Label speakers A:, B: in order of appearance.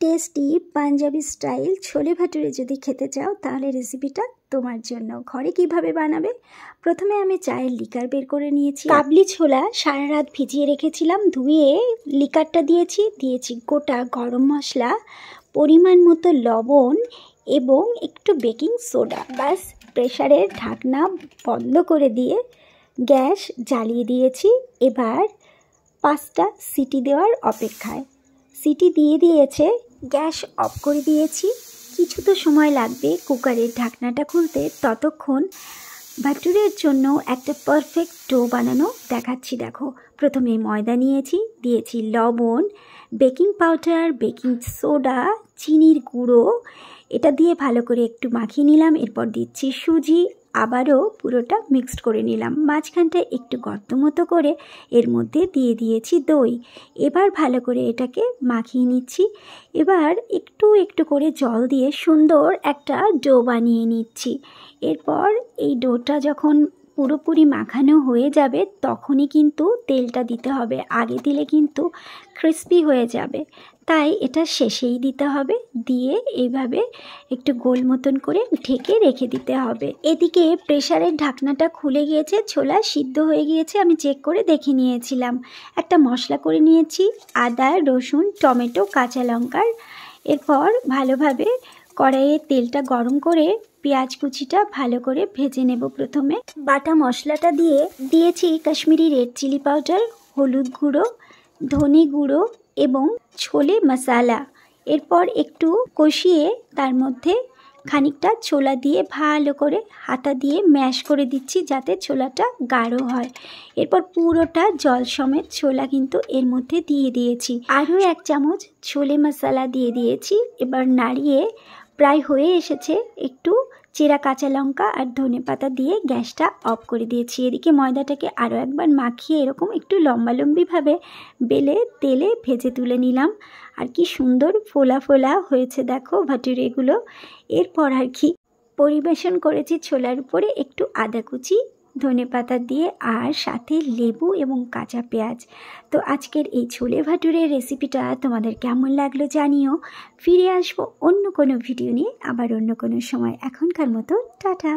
A: Tasty panjabi style ছোলে ভাটুরে যদি খেতে চাও তাহলে রেসিপিটা তোমার জন্য। ঘরে কিভাবে বানাবে? প্রথমে আমি চায়ের লিকার বের করে নিয়েছি। কাবলি ছোলা সারা রাত ভিজিয়ে রেখেছিলাম, ধুয়ে লিকারটা দিয়েছি গোটা গরম মশলা, পরিমাণ মতো লবণ এবং একটু বেকিং সোডা। ব্যাস, প্রেসারের ঢাকনা বন্ধ করে দিয়ে গ্যাস জ্বালিয়ে দিয়েছি। এবার 5টা সিটি দেওয়ার অপেক্ষায়। সিটি দিয়ে দিয়েছে, গ্যাস অফ করে দিয়েছি। কিছু তো সময় লাগবে কুকারের ঢাকনাটা খুলতে, ততক্ষণ ভাটুরের জন্য একটা পারফেক্ট ডো বানানো দেখাচ্ছি। দেখো, প্রথমে ময়দা নিয়েছি, দিয়েছি লবণ, বেকিং পাউডার, বেকিং সোডা, চিনির গুঁড়ো, এটা দিয়ে ভালো করে একটু মাখিয়ে নিলাম। এরপর দিচ্ছি সুজি, আবারও পুরোটা মিক্সড করে নিলাম। মাঝখানটা একটু গর্ত মতো করে এর মধ্যে দিয়ে দিয়েছি দই। এবার ভালো করে এটাকে মাখিয়ে নিচ্ছি। এবার একটু একটু করে জল দিয়ে সুন্দর একটা ডো বানিয়ে নিচ্ছি। এরপর এই ডোটা যখন পুরোপুরি মাখানো হয়ে যাবে তখনই কিন্তু তেলটা দিতে হবে। আগে দিলে কিন্তু ক্রিস্পি হয়ে যাবে, তাই এটা শেষেই দিতে হবে। দিয়ে এইভাবে একটু গোল মতন করে ঢেকে রেখে দিতে হবে। এদিকে প্রেসারের ঢাকনাটা খুলে গিয়েছে, ছোলা সিদ্ধ হয়ে গিয়েছে, আমি চেক করে দেখে নিয়েছিলাম। একটা মশলা করে নিয়েছি, আদা, রসুন, টমেটো, কাঁচা লঙ্কার। এরপর ভালোভাবে কড়াইয়ে তেলটা গরম করে পেঁয়াজ কুচিটা ভালো করে ভেজে নেব। প্রথমে বাটা মশলাটা দিয়ে দিয়েছি কাশ্মীরি রেড চিলি পাউডার, হলুদ গুঁড়ো, ধনে গুঁড়ো এবং ছোলে মশলা। এরপর একটু কষিয়ে তার মধ্যে খানিকটা ছোলা দিয়ে ভালো করে হাতা দিয়ে ম্যাশ করে দিচ্ছি যাতে ছোলাটা গাঢ় হয়। এরপর পুরোটা জল সমেত ছোলা কিন্তু এর মধ্যে দিয়ে দিয়েছি। আরও 1 চামচ ছোলে মশলা দিয়ে দিয়েছি। এবার নাড়িয়ে প্রায় হয়ে এসেছে, একটু চেরা কাঁচা লঙ্কা আর ধনেপাতা দিয়ে গ্যাসটা অফ করে দিয়েছি। এদিকে ময়দাটাকে আরও একবার মাখিয়ে এরকম একটু লম্বালম্বিভাবে বেলে তেলে ভেজে তুলে নিলাম। আর কি সুন্দর ফোলা ফোলা হয়েছে দেখো ভাটুরেগুলো। এরপর আর কি পরিবেশন করেছি ছোলার উপরে একটু আদা কুচি, ধনেপাতা দিয়ে, আর সাথে লেবু এবং কাঁচা পেঁয়াজ। তো আজকের এই ছোলে ভাটুরের রেসিপিটা তোমাদের কেমন লাগলো জানিও। ফিরে আসবো অন্য কোনো ভিডিও নিয়ে, আবার অন্য কোনো সময়। এখনকার মতো টাটা।